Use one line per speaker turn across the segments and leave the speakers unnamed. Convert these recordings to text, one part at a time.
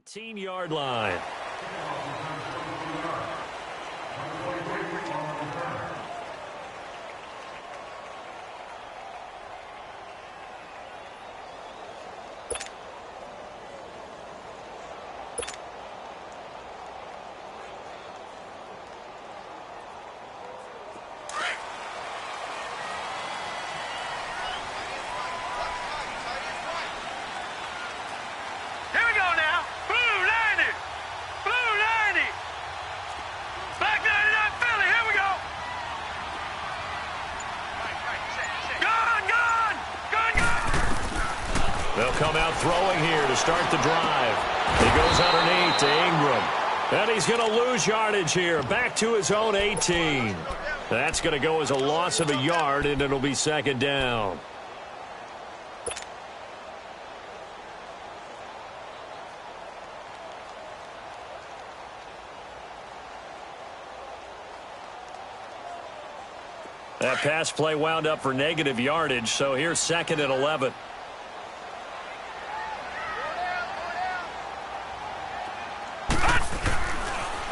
18-yard line. They'll come out throwing here to start the drive. He goes underneath to Ingram. And he's going to lose yardage here. Back to his own 18. That's going to go as a loss of a yard, and it'll be second down. That pass play wound up for negative yardage, so here's second and 11.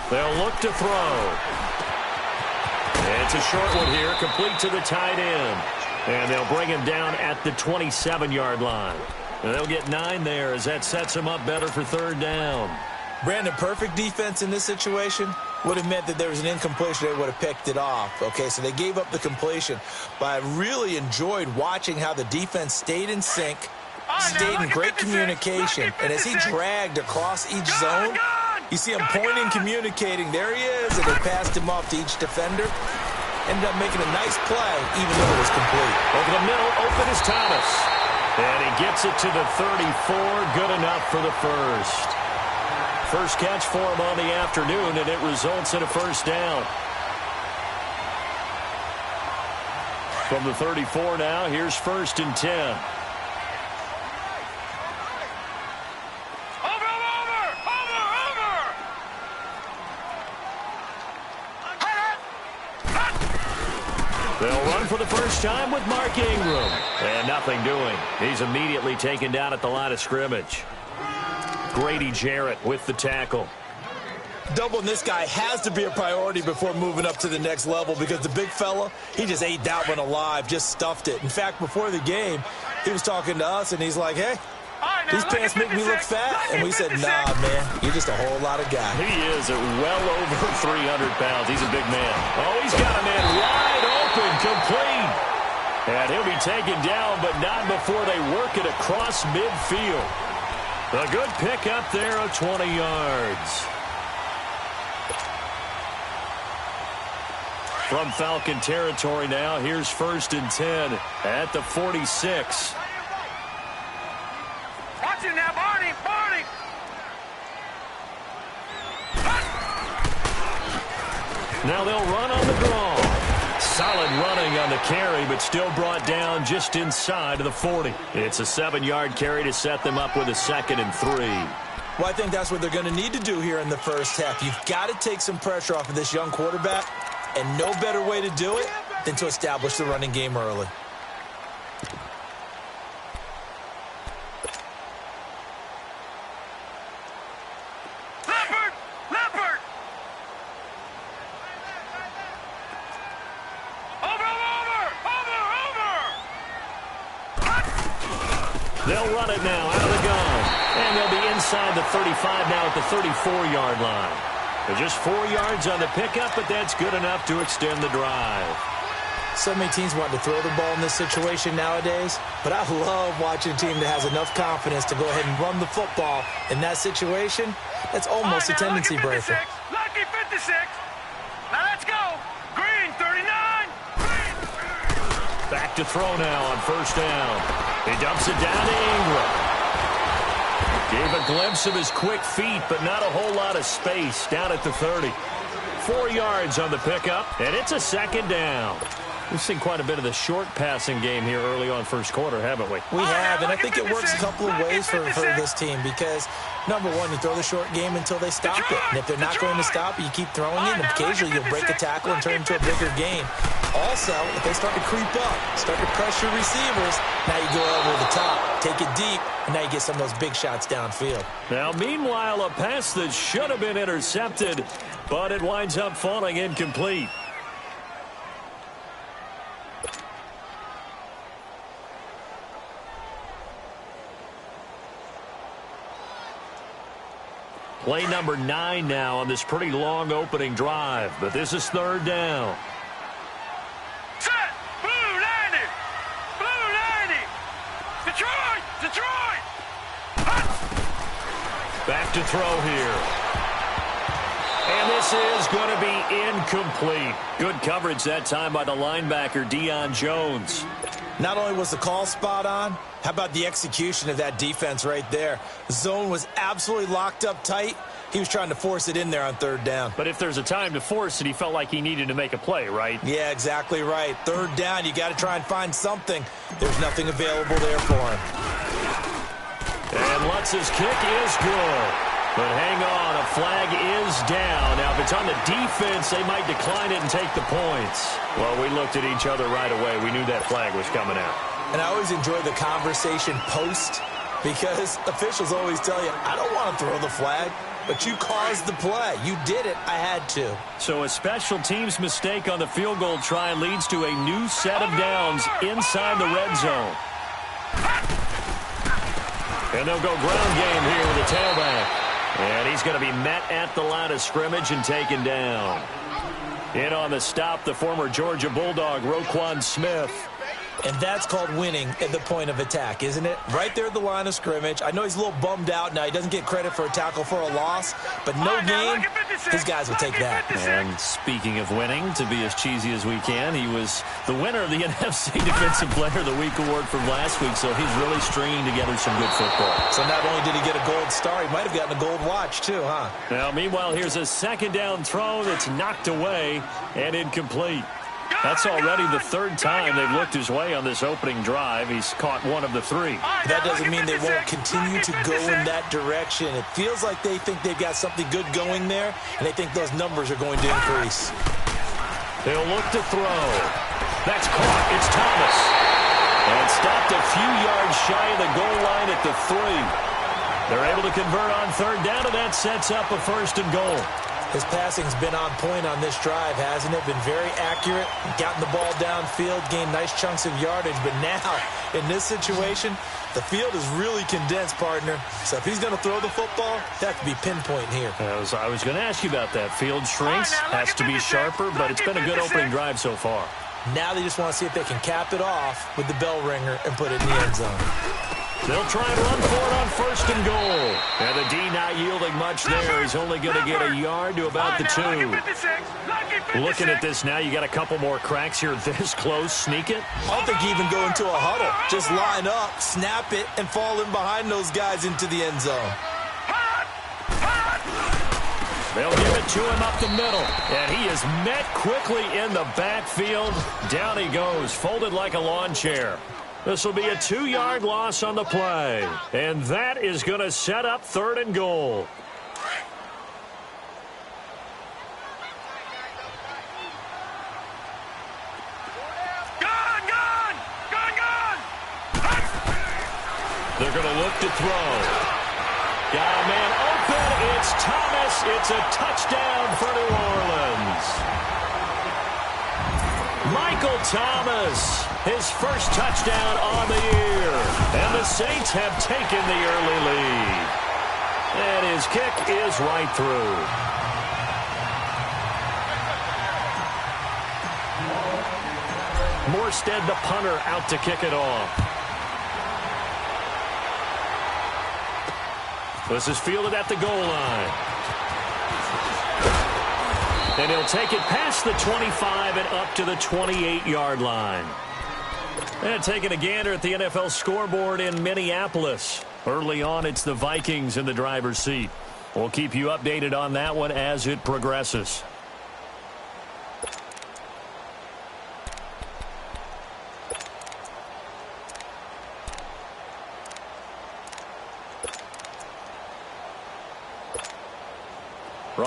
They'll look to throw. It's a short one here, complete to the tight end. And they'll bring him down at the 27-yard line. And they'll get 9 there as that sets him up better for third down.
Brandon, perfect defense in this situation would have meant that there was an incompletion. They would have picked it off. Okay, so they gave up the completion. But I really enjoyed watching how the defense stayed in sync, stayed in great communication. And as he dragged across each zone, you see him pointing, communicating. There he is, and they passed him off to each defender. Ended up making a nice play, even though it was complete.
Over the middle, open is Thomas. And he gets it to the 34. Good enough for the first. First catch for him on the afternoon, and it results in a first down. From the 34 now, here's first and 10. They'll run for the first time with Mark Ingram. And nothing doing. He's immediately taken down at the line of scrimmage. Grady Jarrett with the tackle.
Doubling this guy has to be a priority before moving up to the next level because the big fella, he just ate that one alive, just stuffed it. In fact, before the game, he was talking to us, and he's like, hey, these pants make me look fat. And we said, nah, man, you're just a whole lot of guy.
He is at well over 300 pounds. He's a big man. Oh, he's got a man wide open, complete. And he'll be taken down, but not before they work it across midfield. A good pick up there of 20 yards. From Falcon territory now, here's first and 10 at the 46.
Watch it now, Barney! Barney!
Now they'll run on the draw. Solid running on the carry, but still brought down just inside of the 40. It's a 7-yard carry to set them up with a 2nd and 3.
Well, I think that's what they're going to need to do here in the first half. You've got to take some pressure off of this young quarterback, and no better way to do it than to establish the running game early.
They'll run it now out of the gun. And they'll be inside the 35 now at the 34-yard line. They're just 4 yards on the pickup, but that's good enough to extend the drive.
So many teams want to throw the ball in this situation nowadays, but I love watching a team that has enough confidence to go ahead and run the football. In that situation, that's almost a tendency breaker.
Lucky 56. Now let's go. Green 39.
Back to throw now on first down. He dumps it down to Ingram. Gave a glimpse of his quick feet, but not a whole lot of space down at the 30. 4 yards on the pickup, and it's a second down. We've seen quite a bit of the short passing game here early on first quarter, haven't we?
We have, and I think it works a couple of ways for this team because, number one, you throw the short game until they stop it. And if they're not going to stop it, you keep throwing it, and occasionally you'll break a tackle and turn it into a bigger game. Also, if they start to creep up, start to pressure receivers, now you go over the top, take it deep, and now you get some of those big shots downfield.
Now, meanwhile, a pass that should have been intercepted, but it winds up falling incomplete. Play number 9 now on this pretty long opening drive, but this is third down.
Set! Blue 90! Blue 90! Detroit! Detroit!
Back to throw here. And this is going to be incomplete. Good coverage that time by the linebacker, Deion Jones.
Not only was the call spot on, how about the execution of that defense right there? The zone was absolutely locked up tight. He was trying to force it in there on third down.
But if there's a time to force it, he felt like he needed to make a play, right?
Yeah, exactly right. Third down, you got to try and find something. There's nothing available there for him.
And Lutz's kick is good. But hang on, a flag is down. Now, if it's on the defense, they might decline it and take the points. Well, we looked at each other right away. We knew that flag was coming out.
And I always enjoy the conversation post because officials always tell you, I don't want to throw the flag, but you caused the play. You did it. I had to.
So a special teams mistake on the field goal try leads to a new set of downs inside the red zone. And they'll go ground game here with the tailback. And he's going to be met at the line of scrimmage and taken down. In on the stop, the former Georgia Bulldog, Roquan Smith.
And that's called winning at the point of attack, isn't it? Right there at the line of scrimmage. I know he's a little bummed out now. He doesn't get credit for a tackle for a loss, but no game, his guys will take that.
And speaking of winning, to be as cheesy as we can, he was the winner of the NFC Defensive Player of the Week award from last week, so he's really stringing together some good football.
So not only did he get a gold star, he might have gotten a gold watch too, huh?
Now, meanwhile, here's a second down throw that's knocked away and incomplete. That's already the third time they've looked his way on this opening drive. He's caught one of the 3.
That doesn't mean they won't continue to go in that direction. It feels like they think they've got something good going there, and they think those numbers are going to increase.
They'll look to throw. That's caught. It's Thomas. And stopped a few yards shy of the goal line at the 3. They're able to convert on third down, and that sets up a 1st and goal.
His passing's been on point on this drive, hasn't it? Been very accurate, gotten the ball downfield, gained nice chunks of yardage. But now, in this situation, the field is really condensed, partner. So if he's going to throw the football, that could be pinpoint here.
I was going to ask you about that. Field shrinks, has to be sharper, but it's been a good opening drive so far.
Now they just want to see if they can cap it off with the bell ringer and put it in the end zone.
They'll try and run for it on 1st and goal. And the D not yielding much there. He's only going to get a yard to about the 2. Looking at this now, you got a couple more cracks here this close. Sneak it.
I don't think you even go into a huddle. Just line up, snap it, and fall in behind those guys into the end zone.
They'll give it to him up the middle. And he is met quickly in the backfield. Down he goes, folded like a lawn chair. This will be a 2-yard loss on the play. And that is going to set up 3rd and goal. They're going to look to throw. Got a man open. It's Thomas. It's a touchdown for New Orleans. Michael Thomas, his first touchdown on the year. And the Saints have taken the early lead. And his kick is right through. Morstead, the punter, out to kick it off. This is fielded at the goal line. And he'll take it past the 25 and up to the 28-yard line. And taking a gander at the NFL scoreboard in Minneapolis. Early on, it's the Vikings in the driver's seat. We'll keep you updated on that one as it progresses.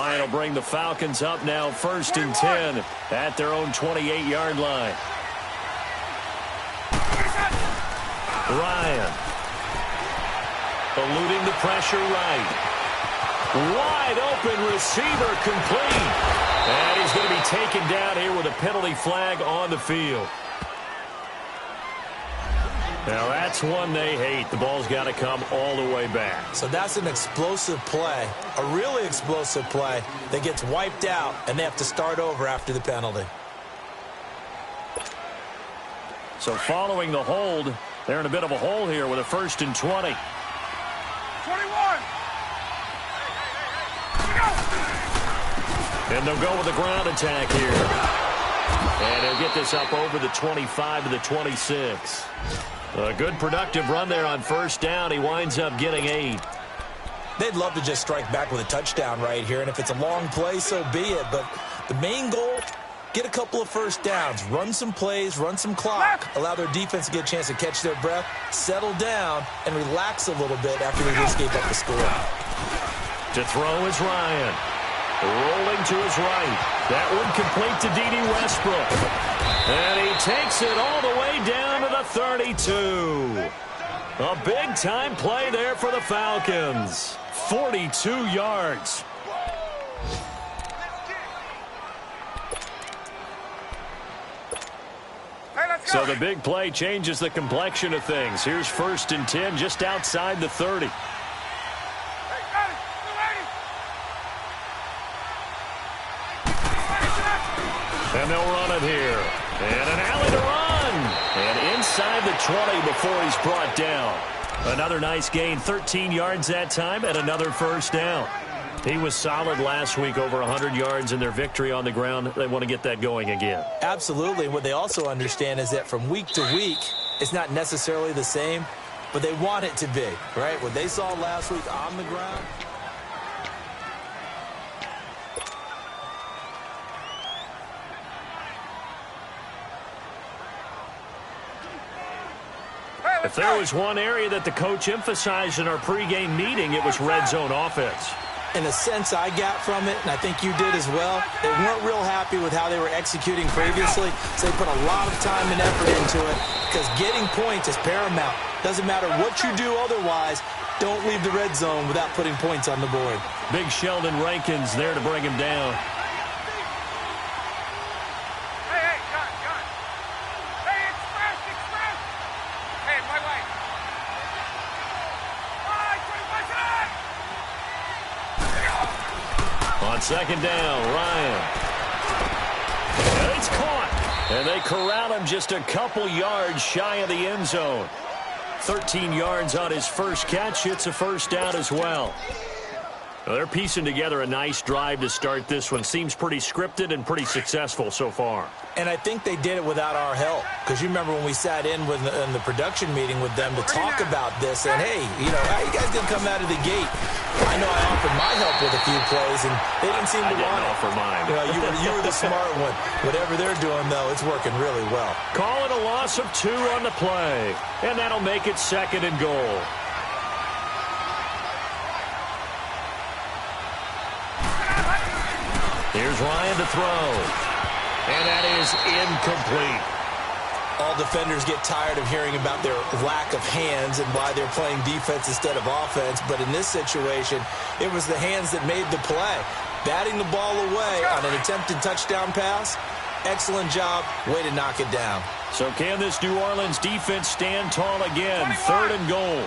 Ryan will bring the Falcons up now 1st and 10 at their own 28-yard line. Ryan eluding the pressure right. Wide open receiver complete. And he's going to be taken down here with a penalty flag on the field. Now that's one they hate. The ball's got to come all the way back.
So that's an explosive play, a really explosive play that gets wiped out, and they have to start over after the penalty.
So following the hold, they're in a bit of a hole here with a 1st and 20.
21.
And they'll go with a ground attack here. And he'll get this up over the 25 to the 26. A good productive run there on 1st down. He winds up getting 8.
They'd love to just strike back with a touchdown right here, and if it's a long play, so be it. But the main goal, get a couple of 1st downs, run some plays, run some clock, allow their defense to get a chance to catch their breath, settle down, and relax a little bit after they just gave up the score.
To throw is Ryan. Rolling to his right. That one complete to D.D. Westbrook. And he takes it all the way down to the 32. A big-time play there for the Falcons. 42 yards. So the big play changes the complexion of things. Here's 1st and 10 just outside the 30. And they'll run it here. And an alley to run. And inside the 20 before he's brought down. Another nice gain, 13 yards that time, and another 1st down. He was solid last week, over 100 yards in their victory on the ground. They want to get that going again.
Absolutely. What they also understand is that from week to week, it's not necessarily the same, but they want it to be, right? What they saw last week on the ground.
If there was one area that the coach emphasized in our pregame meeting, it was red zone offense.
In a sense I got from it, and I think you did as well, they weren't real happy with how they were executing previously, so they put a lot of time and effort into it because getting points is paramount. Doesn't matter what you do otherwise, don't leave the red zone without putting points on the board.
Big Sheldon Rankins there to bring him down. On 2nd down, Ryan. And it's caught. And they corral him just a couple yards shy of the end zone. 13 yards on his first catch. It's a 1st down as well. Well, they're piecing together a nice drive to start this one. Seems pretty scripted and pretty successful so far.
And I think they did it without our help. Because you remember when we sat in the production meeting with them to talk about this. And, hey, you know, how you guys going to come out of the gate? I know I offered my help with a few plays, and they didn't seem to want it.
I didn't offer mine.
You were the smart one. Whatever they're doing, though, it's working really well.
Call it a loss of 2 on the play. And that'll make it 2nd and goal. Here's Ryan to throw. And that is incomplete.
All defenders get tired of hearing about their lack of hands and why they're playing defense instead of offense. But in this situation, it was the hands that made the play. Batting the ball away on an attempted touchdown pass. Excellent job. Way to knock it down.
So can this New Orleans defense stand tall again? 3rd and goal.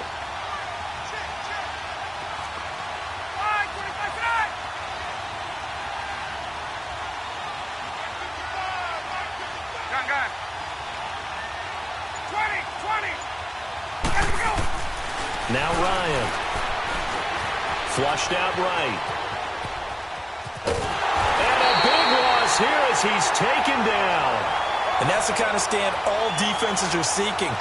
Now Ryan. Flushed out right. And a big loss here as he's taken down.
And that's the kind of stand all defenses are seeking.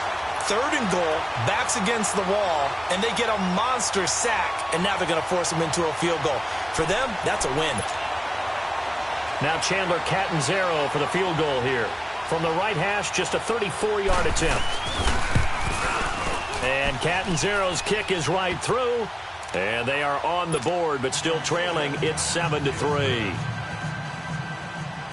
3rd and goal, backs against the wall, and they get a monster sack. And now they're going to force them into a field goal. For them, that's a win.
Now Chandler Catanzaro for the field goal here. From the right hash, just a 34-yard attempt. And Catanzaro's kick is right through. And they are on the board, but still trailing. It's 7-3.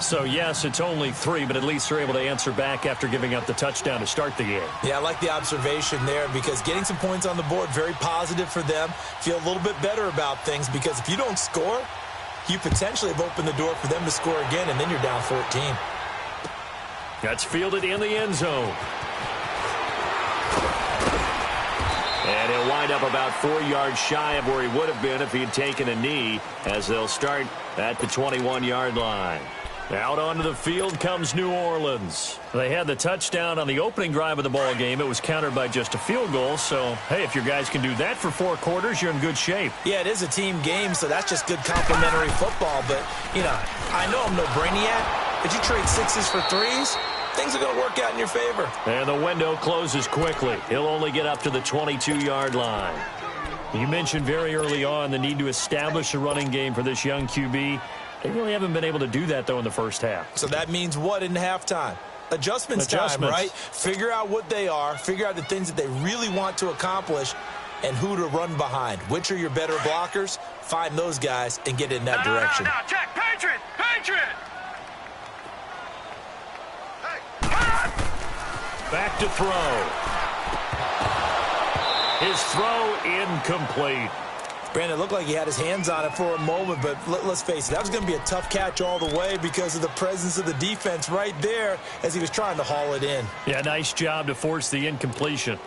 So, yes, it's only 3, but at least they're able to answer back after giving up the touchdown to start the game.
Yeah, I like the observation there because getting some points on the board, very positive for them. Feel a little bit better about things because if you don't score, you potentially have opened the door for them to score again, and then you're down 14.
That's fielded in the end zone. And he'll wind up about 4 yards shy of where he would have been if he had taken a knee, as they'll start at the 21-yard line. Out onto the field comes New Orleans. They had the touchdown on the opening drive of the ball game. It was countered by just a field goal. So, hey, if your guys can do that for 4 quarters, you're in good shape.
Yeah, it is a team game, so that's just good complimentary football. But, you know, I know I'm no brainiac, but you trade 6s for 3s, things are going to work out in your favor.
And the window closes quickly. He'll only get up to the 22-yard line. You mentioned very early on the need to establish a running game for this young QB. They really haven't been able to do that, though, in the first half.
So that means what in halftime? Adjustments time, right? Figure out what they are, figure out the things that they really want to accomplish, and who to run behind. Which are your better blockers? Find those guys and get in that direction.
No, check. Patriot! Patriot!
Back to throw. His throw incomplete.
Brandon, it looked like he had his hands on it for a moment, but let's face it, that was going to be a tough catch all the way because of the presence of the defense right there as he was trying to haul it in.
Yeah, nice job to force the incompletion.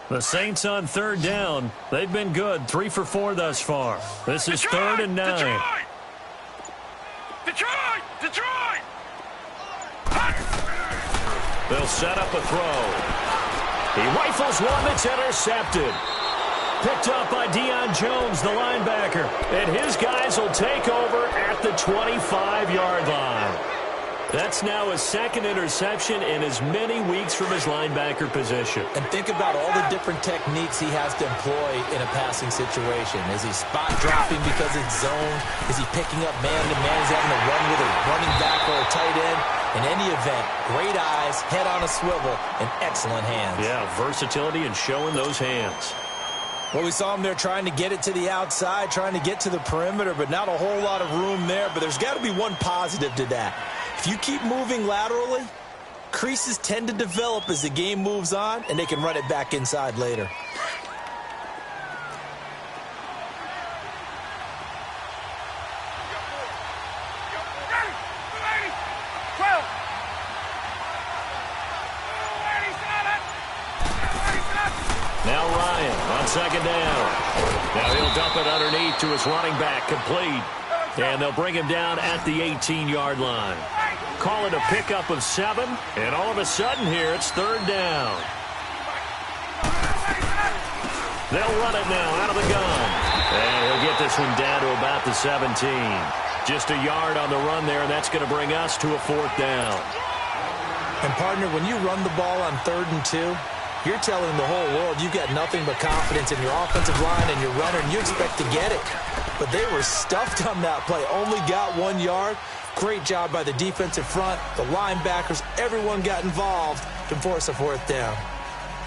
The Saints on 3rd down. They've been good. 3 for 4 thus far. This is
Detroit,
3rd and 9.
Detroit! Detroit!
They'll set up a throw. He rifles one that's intercepted. Picked up by Deion Jones, the linebacker. And his guys will take over at the 25-yard line. That's now his 2nd interception in as many weeks from his linebacker position.
And think about all the different techniques he has to employ in a passing situation. Is he spot dropping because it's zone? Is he picking up man-to-man? Is he having to run with a running back or a tight end? In any event, great eyes, head on a swivel, and excellent hands.
Yeah, versatility and showing those hands.
Well, we saw him there trying to get it to the outside, trying to get to the perimeter, but not a whole lot of room there. But there's got to be one positive to that. If you keep moving laterally, creases tend to develop as the game moves on, and they can run it back inside later.
Now Ryan on 2nd down. Now he'll dump it underneath to his running back, complete. And they'll bring him down at the 18-yard line. Call it a pickup of 7, and all of a sudden here it's 3rd down. They'll run it now out of the gun. And he'll get this one down to about the 17. Just a yard on the run there, and that's going to bring us to a 4th down.
And, partner, when you run the ball on 3rd and 2, you're telling the whole world you've got nothing but confidence in your offensive line and your runner, and you expect to get it. But they were stuffed on that play, only got 1 yard. Great job by the defensive front, the linebackers, everyone got involved to force a 4th down.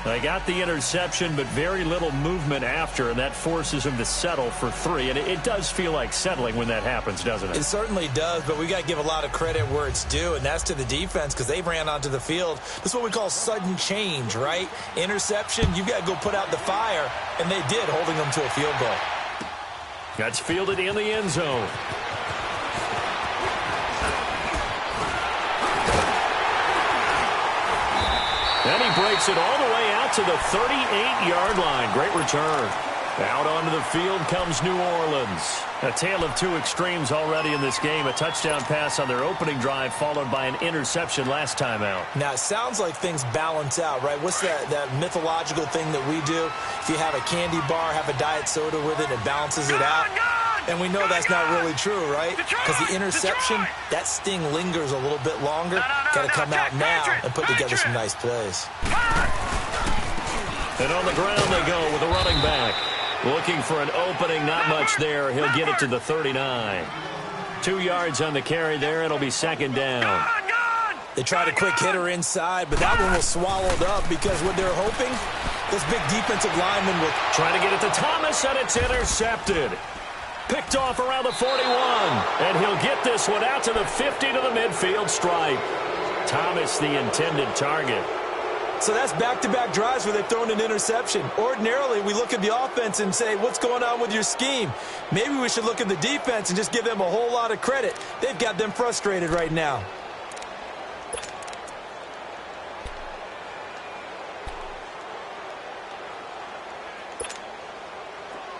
They got the interception, but very little movement after, and that forces them to settle for 3. And it does feel like settling when that happens, doesn't it?
It certainly does, but we got to give a lot of credit where it's due, and that's to the defense because they ran onto the field. This is what we call sudden change, right? Interception, you got to go put out the fire, and they did, holding them to a field goal.
That's fielded in the end zone. And he breaks it all the way out to the 38-yard line. Great return. Out onto the field comes New Orleans. A tale of 2 extremes already in this game. A touchdown pass on their opening drive followed by an interception last time out.
Now, it sounds like things balance out, right? What's that mythological thing that we do? If you have a candy bar, have a diet soda with it, it balances it out. And we know that's not really true, right? Because the interception, that sting lingers a little bit longer. Got to come out now and put together some nice plays.
And on the ground they go with a running back. Looking for an opening, not much there. He'll get it to the 39. 2 yards on the carry there. It'll be second down.
They tried a quick hitter inside, but that one was swallowed up because what they're hoping, this big defensive lineman will
try to get it to Thomas, and it's intercepted. Picked off around the 41, and he'll get this one out to the 50 to the midfield stripe. Thomas, the intended target.
So that's back-to-back drives where they've thrown an interception. Ordinarily, we look at the offense and say, what's going on with your scheme? Maybe we should look at the defense and just give them a whole lot of credit. They've got them frustrated right now.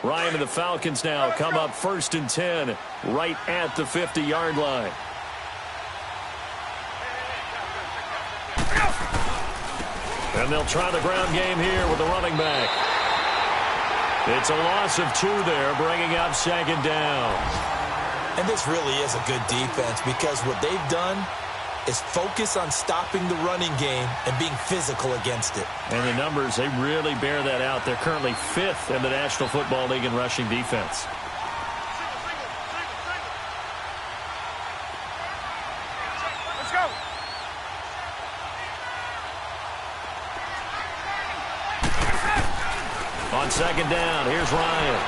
Ryan and the Falcons now come up 1st and 10 right at the 50-yard line. And they'll try the ground game here with the running back. It's a loss of 2 there, bringing up second down.
And this really is a good defense because what they've done is focus on stopping the running game and being physical against it.
And the numbers, they really bear that out. They're currently 5th in the National Football League in rushing defense.
Let's go.
On second down, here's Ryan.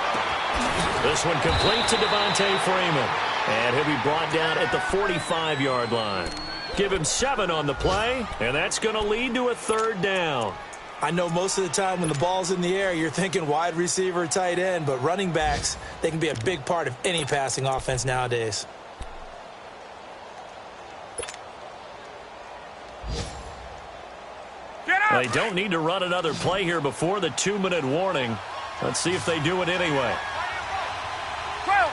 This one complete to Devontae Freeman. And he'll be brought down at the 45-yard line. Give him 7 on the play, and that's going to lead to a 3rd down.
I know most of the time when the ball's in the air, you're thinking wide receiver, tight end, but running backs, they can be a big part of any passing offense nowadays.
They don't need to run another play here before the 2-minute warning. Let's see if they do it anyway.
12.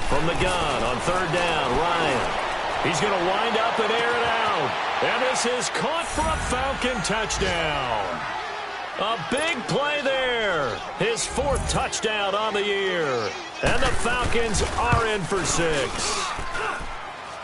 From the gun on 3rd down, Ryan. He's going to wind up and air it out. And this is caught for a Falcon touchdown. A big play there. His 4th touchdown on the year. And the Falcons are in for 6.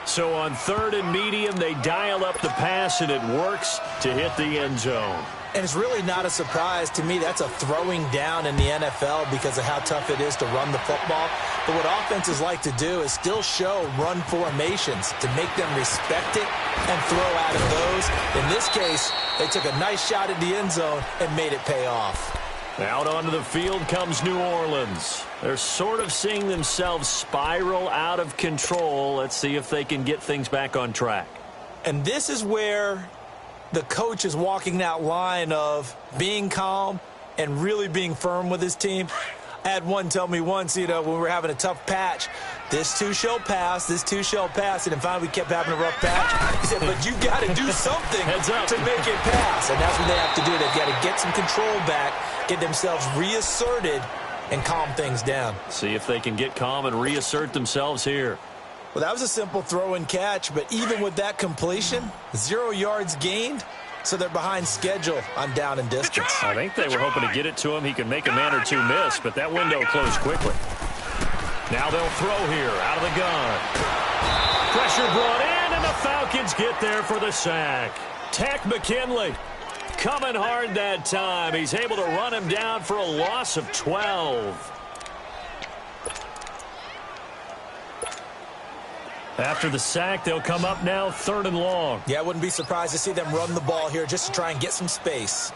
So on 3rd and medium, they dial up the pass, and it works to hit the end zone.
And it's really not a surprise to me. That's a throwing down in the NFL because of how tough it is to run the football. But what offenses like to do is still show run formations to make them respect it and throw out of those. In this case, they took a nice shot at the end zone and made it pay off.
Out onto the field comes New Orleans. They're sort of seeing themselves spiral out of control. Let's see if they can get things back on track.
And this is where the coach is walking that line of being calm and really being firm with his team. I had one tell me once, when we were having a tough patch, this too shall pass, this too shall pass. And then finally we kept having a rough patch. He said, but you got to do something to make it pass. And that's what they have to do. They've got to get some control back, get themselves reasserted, and calm things down.
See if they can get calm and reassert themselves here.
Well, that was a simple throw and catch, but even with that completion, 0 yards gained, so they're behind schedule on down and distance.
I think they were hoping to get it to him. He could make a man or 2 miss, but that window closed quickly. Now they'll throw here out of the gun. Pressure brought in, and the Falcons get there for the sack. Tech McKinley coming hard that time. He's able to run him down for a loss of 12. After the sack, they'll come up now 3rd and long.
Yeah, I wouldn't be surprised to see them run the ball here just to try and get some space.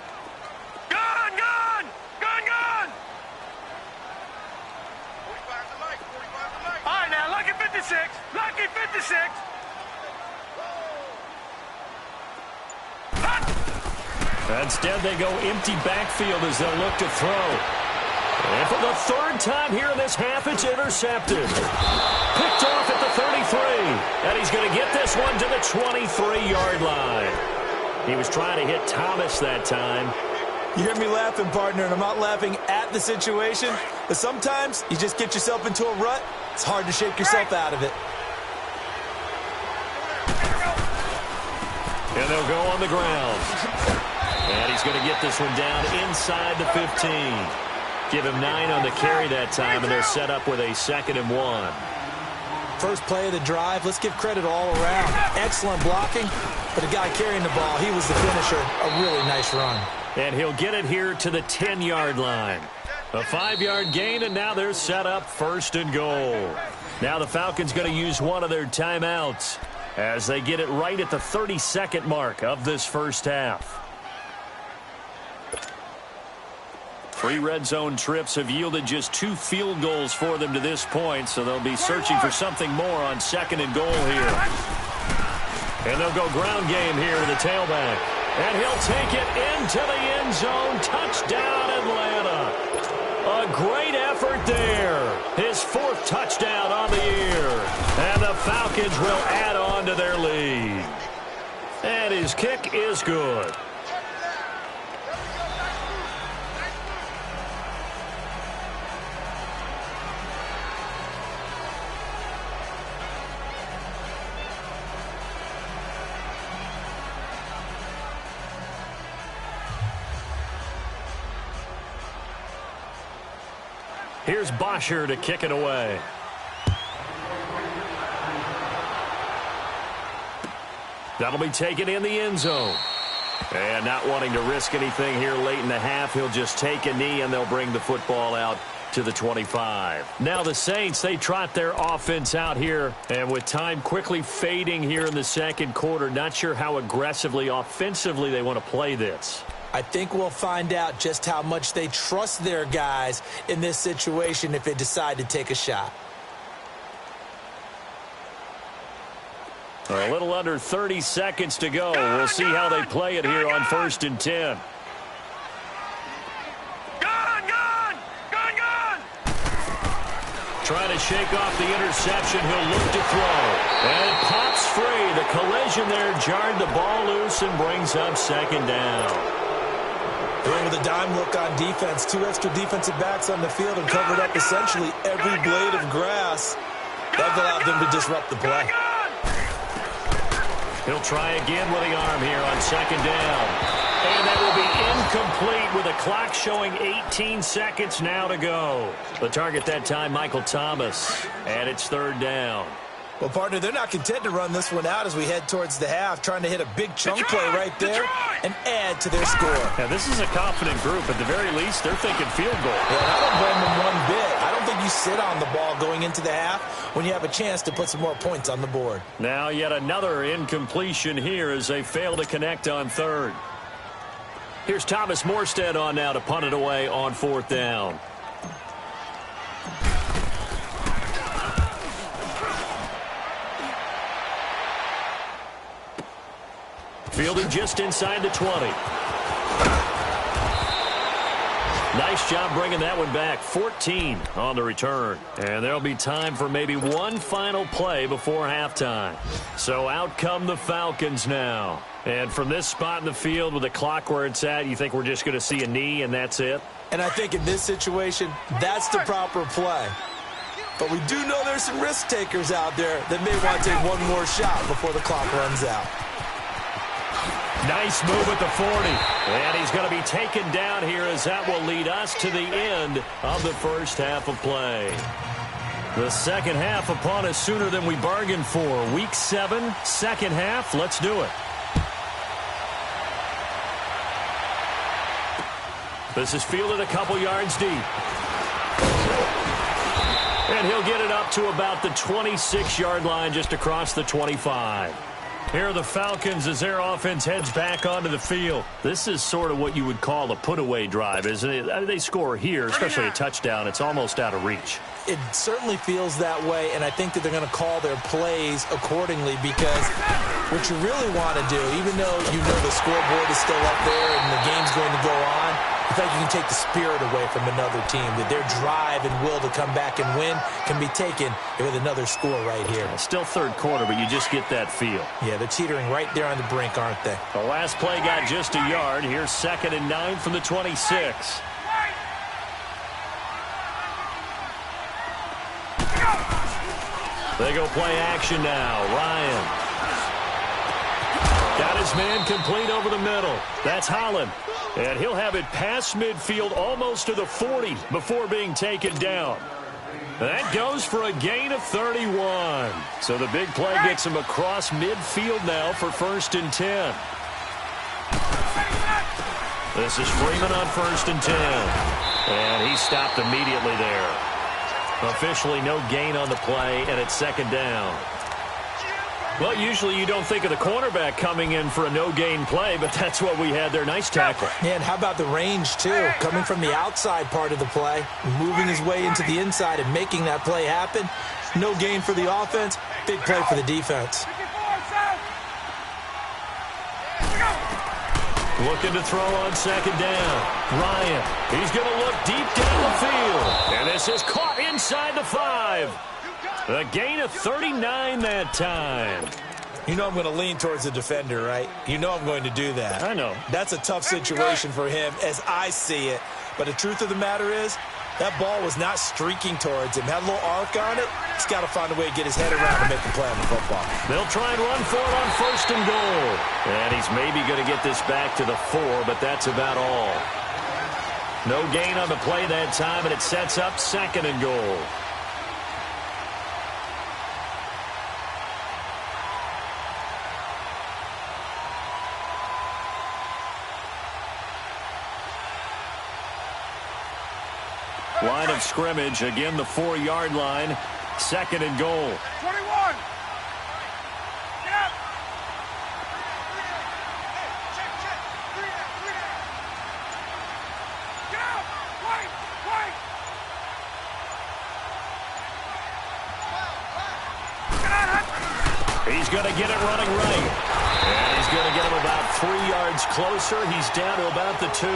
Gun! Gun! Gun! Gun! 45 to light. 45 to light. All right, now, lucky 56. Lucky 56.
Instead, they go empty backfield as they'll look to throw. And for the 3rd time here in this half, it's intercepted. Picked off at the 33. And he's going to get this one to the 23-yard line. He was trying to hit Thomas that time.
You hear me laughing, partner, and I'm not laughing at the situation. But sometimes you just get yourself into a rut. It's hard to shake yourself out of it.
And they'll go on the ground. And he's going to get this one down inside the 15. Give him 9 on the carry that time, and they're set up with a 2nd and 1.
First play of the drive, let's give credit all around. Excellent blocking, but the guy carrying the ball, he was the finisher. A really nice run.
And he'll get it here to the 10-yard line. A 5-yard gain, and now they're set up 1st and goal. Now the Falcons going to use one of their timeouts as they get it right at the 32nd mark of this first half. 3 red zone trips have yielded just 2 field goals for them to this point, so they'll be searching for something more on 2nd and goal here. And they'll go ground game here to the tailback. And he'll take it into the end zone. Touchdown, Atlanta. A great effort there. His 4th touchdown on the year. And the Falcons will add on to their lead. And his kick is good. Here's Bosher to kick it away. That'll be taken in the end zone. And not wanting to risk anything here late in the half, he'll just take a knee and they'll bring the football out to the 25. Now the Saints, they trot their offense out here, and with time quickly fading here in the second quarter, not sure how aggressively, offensively they want to play this.
I think we'll find out just how much they trust their guys in this situation if they decide to take a shot.
A little under 30 seconds to go. We'll see how they play it here on 1st and 10. Trying to shake off the interception. He'll look to throw. And it pops free. The collision there jarred the ball loose and brings up 2nd down.
Going with a dime look on defense. 2 extra defensive backs on the field and covered up essentially every blade of grass. That allowed them to disrupt the play.
He'll try again with the arm here on 2nd down. And that will be incomplete with a clock showing 18 seconds now to go. The target that time, Michael Thomas. And it's 3rd down.
Well, partner, they're not content to run this one out as we head towards the half, trying to hit a big chunk play right there and add to their score.
Yeah, this is a confident group. At the very least, they're thinking field goal.
Yeah, and I don't blame them one bit. I don't think you sit on the ball going into the half when you have a chance to put some more points on the board.
Now yet another incompletion here as they fail to connect on 3rd. Here's Thomas Morstead on now to punt it away on 4th down. Fielded just inside the 20. Nice job bringing that one back. 14 on the return. And there'll be time for maybe one final play before halftime. So out come the Falcons now. And from this spot in the field with the clock where it's at, you think we're just going to see a knee and that's it?
And I think in this situation, that's the proper play. But we do know there's some risk takers out there that may want to take one more shot before the clock runs out.
Nice move at the 40. And he's going to be taken down here as that will lead us to the end of the first half of play. The second half upon us sooner than we bargained for. Week 7, second half. Let's do it. This is fielded a couple yards deep. And he'll get it up to about the 26-yard line just across the 25. Here are the Falcons as their offense heads back onto the field. This is sort of what you would call a put-away drive, isn't it? They score here, especially a touchdown. It's almost out of reach.
It certainly feels that way, and I think that they're going to call their plays accordingly because what you really want to do, even though you know the scoreboard is still up there and the game's going to go on, I think you can take the spirit away from another team, that their drive and will to come back and win can be taken with another score right here.
Still third quarter, but you just get that feel.
Yeah, they're teetering right there on the brink, aren't they?
The last play got just a yard. Here's 2nd and 9 from the 26. They go play action now. Ryan. Got his man complete over the middle. That's Holland. And he'll have it past midfield almost to the 40 before being taken down. That goes for a gain of 31. So the big play gets him across midfield now for 1st and 10. This is Freeman on 1st and 10. And he stopped immediately there. Officially no gain on the play, and it's 2nd down. Well, usually you don't think of the cornerback coming in for a no-gain play, but that's what we had there. Nice tackle.
Yeah, and how about the range, too? Coming from the outside part of the play, moving his way into the inside and making that play happen. No gain for the offense, big play for the defense.
Looking to throw on 2nd down. Ryan, he's going to look deep down the field. And this is caught inside the 5. A gain of 39 that time.
You know I'm going to lean towards the defender, right? You know I'm going to do that.
I know.
That's a tough situation for him as I see it. But the truth of the matter is, that ball was not streaking towards him. Had a little arc on it. He's got to find a way to get his head around and make the play on the football.
They'll try and run for it on 1st and goal. And he's maybe going to get this back to the 4, but that's about all. No gain on the play that time, and it sets up 2nd and goal. Line of scrimmage, again the 4-yard line, 2nd and goal.
21. Get up. Get out. Wait.
He's going to get it running right. And he's going to get him about 3 yards closer. He's down to about the 2.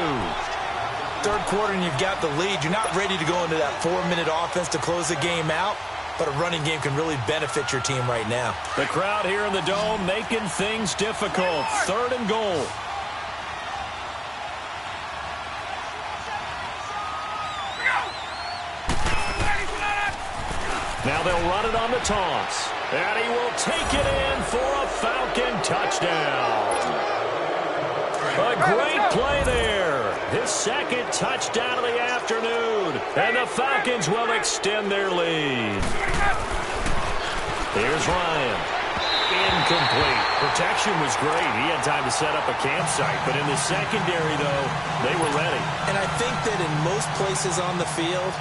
3rd quarter and you've got the lead. You're not ready to go into that 4-minute offense to close the game out, but a running game can really benefit your team right now.
The crowd here in the Dome making things difficult. 3rd and goal. Now they'll run it on the toss. And he will take it in for a Falcon touchdown. A great play there. His 2nd touchdown of the afternoon. And the Falcons will extend their lead. Here's Ryan. Incomplete. Protection was great. He had time to set up a campsite. But in the secondary, though, they were ready.
And I think that in most places on the field,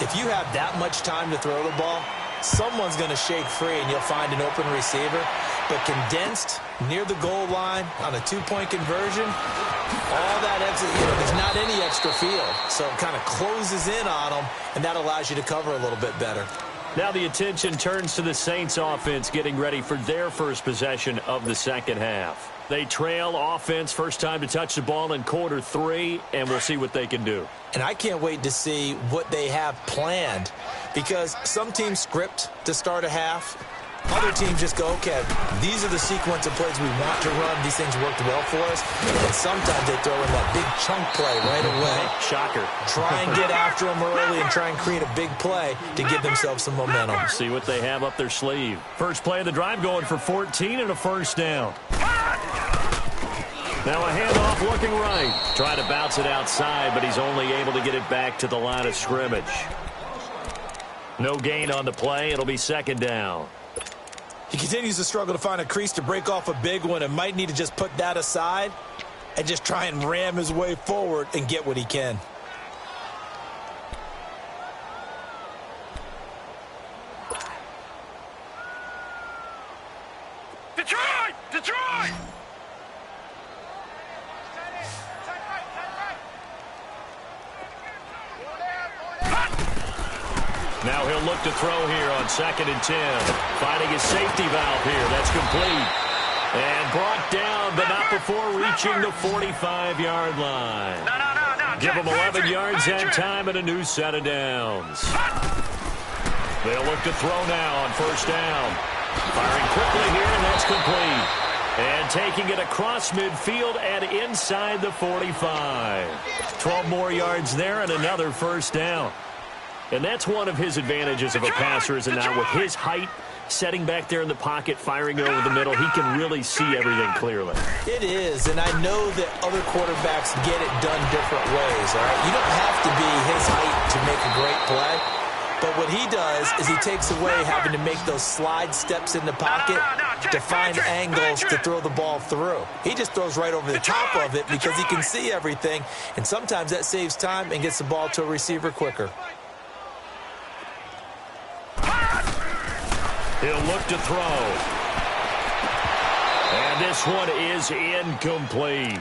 if you have that much time to throw the ball, someone's going to shake free and you'll find an open receiver. But condensed near the goal line on a 2-point conversion, all that extra, there's not any extra field. So it kind of closes in on them, and that allows you to cover a little bit better.
Now the attention turns to the Saints offense getting ready for their first possession of the 2nd half. They trail offense, first time to touch the ball in quarter 3, and we'll see what they can do.
And I can't wait to see what they have planned, because some teams script to start a half. Other teams just go, okay, these are the sequence of plays we want to run. These things worked well for us. And sometimes they throw in that big chunk play right away.
Shocker.
Try and get after them early and try and create a big play to give themselves some momentum.
See what they have up their sleeve. First play of the drive going for 14 and a 1st down. Now a handoff looking right. Trying to bounce it outside, but he's only able to get it back to the line of scrimmage. No gain on the play. It'll be 2nd down.
He continues to struggle to find a crease to break off a big one and might need to just put that aside and just try and ram his way forward and get what he can.
Detroit! Detroit!
Now he'll look to throw here on 2nd and 10. Finding his safety valve here. That's complete. And brought down, but not before reaching the 45-yard line.
No.
Give him 11 yards that time and a new set of downs. They'll look to throw now on 1st down. Firing quickly here, and that's complete. And taking it across midfield and inside the 45. 12 more yards there and another 1st down. And that's one of his advantages of a passer, is that now with his height, setting back there in the pocket, firing over the middle, he can really see everything clearly.
It is, and I know that other quarterbacks get it done different ways, all right? You don't have to be his height to make a great play, But what he does is he takes away having to make those slide steps in the pocket to find angles to throw the ball through. He just throws right over the top of it because he can see everything, and sometimes that saves time and gets the ball to a receiver quicker.
He'll look to throw. And this one is incomplete.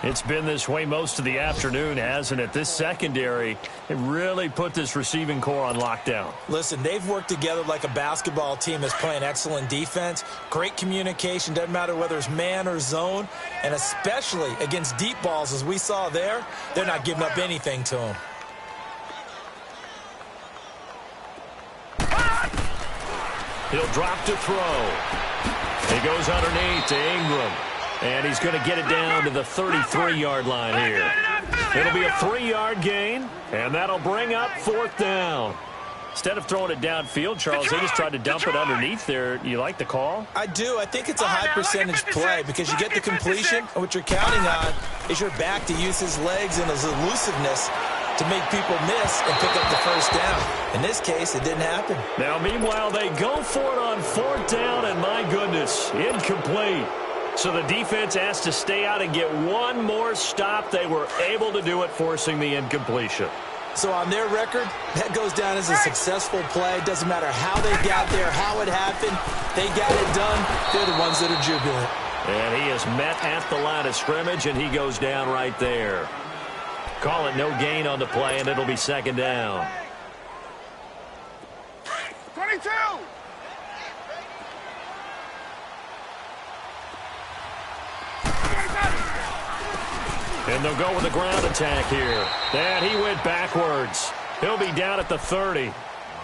It's been this way most of the afternoon, hasn't it? This secondary, it really put this receiving core on lockdown.
Listen, they've worked together like a basketball team that's playing excellent defense. Great communication, doesn't matter whether it's man or zone. And especially against deep balls, as we saw there, they're not giving up anything to them.
He'll drop to throw. He goes underneath to Ingram. And he's going to get it down to the 33-yard line here. It'll be a 3-yard gain, and that'll bring up 4th down. Instead of throwing it downfield, Charles, they just tried to dump it underneath there. You like the call?
I do. I think it's a high percentage play because you get the completion, and what you're counting on is your back to use his legs and his elusiveness to make people miss and pick up the first down. In this case, it didn't happen.
Now, meanwhile, they go for it on 4th down, and my goodness, incomplete. So the defense has to stay out and get one more stop. They were able to do it, forcing the incompletion.
So on their record, that goes down as a successful play. Doesn't matter how they got there, how it happened. They got it done. They're the ones that are jubilant.
And he is met at the line of scrimmage, and he goes down right there. Call it no gain on the play, and it'll be 2nd down.
22!
And they'll go with the ground attack here. And he went backwards. He'll be down at the 30.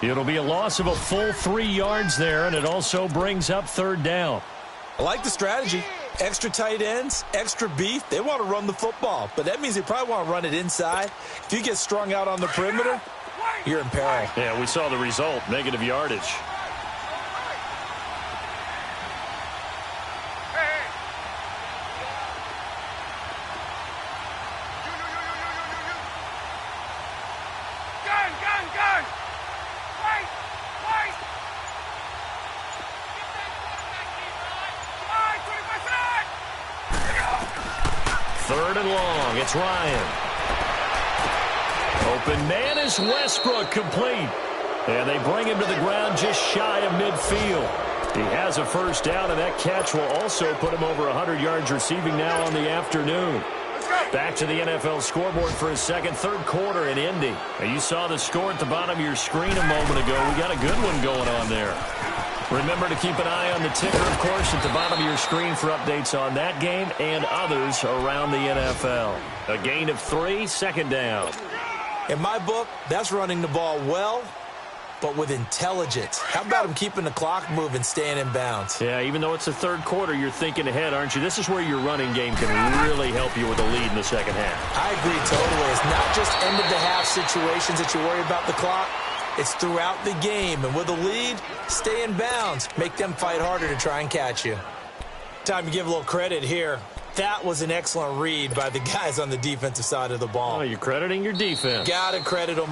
It'll be a loss of a full 3 yards there, and it also brings up 3rd down.
I like the strategy. Extra tight ends, extra beef. They want to run the football, but that means they probably want to run it inside. If you get strung out on the perimeter, you're in peril.
Yeah, we saw the result, negative yardage. Third and long. It's Ryan. Open man is Westbrook, complete. And they bring him to the ground just shy of midfield. He has a first down, and that catch will also put him over 100 yards receiving now on the afternoon. Back to the NFL scoreboard for his third quarter in Indy. And you saw the score at the bottom of your screen a moment ago. We got a good one going on there. Remember to keep an eye on the ticker, of course, at the bottom of your screen for updates on that game and others around the NFL. A gain of 3, 2nd down.
In my book, that's running the ball well, but with intelligence. How about him keeping the clock moving, staying in bounds?
Yeah, even though it's the third quarter, you're thinking ahead, aren't you? This is where your running game can really help you with a lead in the second half.
I agree totally. It's not just end-of-the-half situations that you worry about the clock. It's throughout the game. And with a lead, stay in bounds. Make them fight harder to try and catch you. Time to give a little credit here. That was an excellent read by the guys on the defensive side of the ball.
Oh, you're crediting your defense.
Gotta credit them.